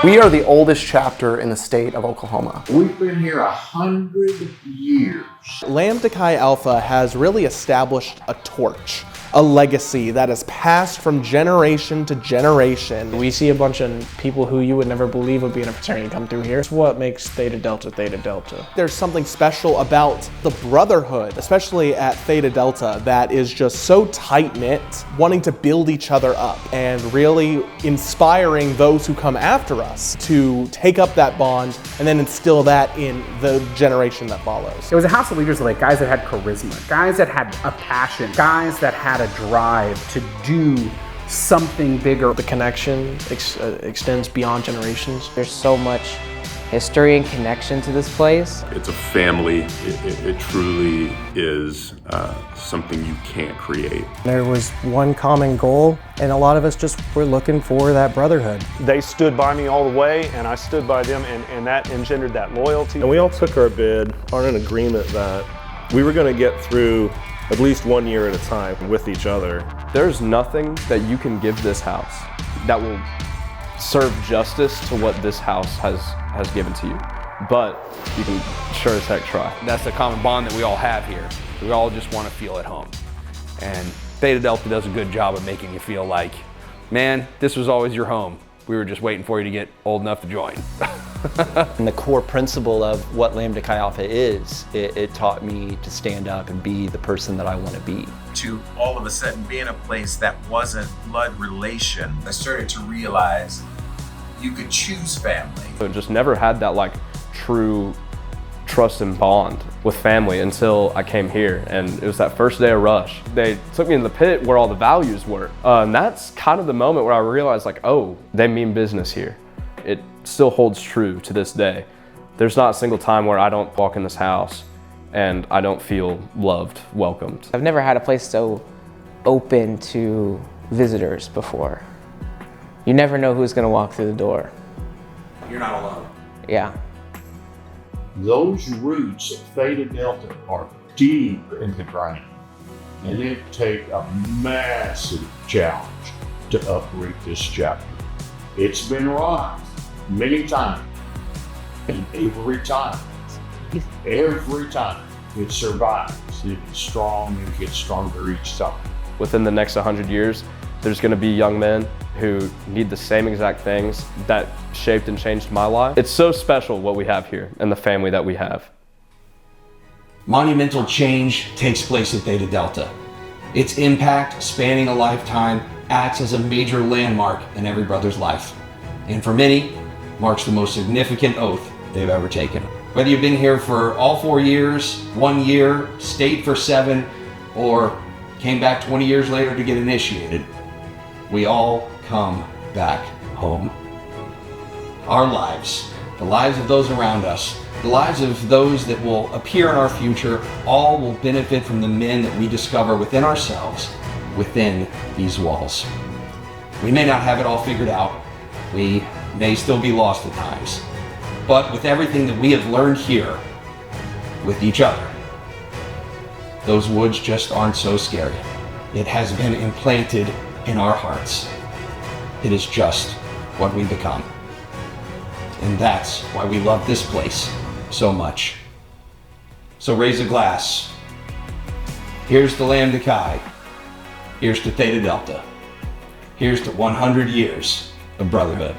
We are the oldest chapter in the state of Oklahoma. We've been here 100 years. Lambda Chi Alpha has really established a torch, a legacy that has passed from generation to generation. We see a bunch of people who you would never believe would be in a fraternity come through here. It's what makes Theta Delta Theta Delta. There's something special about the brotherhood, especially at Theta Delta, that is just so tight-knit, wanting to build each other up and really inspiring those who come after us to take up that bond and then instill that in the generation that follows. It was a house of leaders, like guys that had charisma, guys that had a passion, guys that had a drive to do something bigger. The connection extends beyond generations. There's so much history and connection to this place. It's a family. It truly is something you can't create. There was one common goal, and a lot of us just were looking for that brotherhood. They stood by me all the way, and I stood by them, and that engendered that loyalty. And we all took our bid on an agreement that we were going to get through at least 1 year at a time with each other. There's nothing that you can give this house that will serve justice to what this house has given to you. But you can sure as heck try. That's the common bond that we all have here. We all just want to feel at home. And Theta Delta does a good job of making you feel like, man, this was always your home. We were just waiting for you to get old enough to join. And the core principle of what Lambda Chi Alpha is, it taught me to stand up and be the person that I want to be. To all of a sudden be in a place that wasn't blood relation, I started to realize you could choose family. So just never had that like true trust and bond with family until I came here, and it was that first day of Rush. They took me in the pit where all the values were, and that's kind of the moment where I realized like, oh, they mean business here. It still holds true to this day. There's not a single time where I don't walk in this house and I don't feel loved, welcomed. I've never had a place so open to visitors before. You never know who's gonna walk through the door. You're not alone. Yeah. Those roots of Theta Delta are deep in the ground, and it takes a massive challenge to uproot this chapter. It's been rocked many times, and every time it survives. It is strong and gets stronger each time. Within the next 100 years, there's going to be young men who need the same exact things that shaped and changed my life. It's so special what we have here and the family that we have. Monumental change takes place at Theta Delta. Its impact, spanning a lifetime, acts as a major landmark in every brother's life, and for many, marks the most significant oath they've ever taken. Whether you've been here for all 4 years, 1 year, stayed for 7, or came back 20 years later to get initiated, we all come back home. Our lives, the lives of those around us, the lives of those that will appear in our future, all will benefit from the men that we discover within ourselves, within these walls. We may not have it all figured out. We may still be lost at times. But with everything that we have learned here, with each other, those woods just aren't so scary. It has been implanted in our hearts. It is just what we become. And that's why we love this place so much. So raise a glass. Here's to Lambda Chi. Here's to Theta Delta. Here's to 100 years of brotherhood.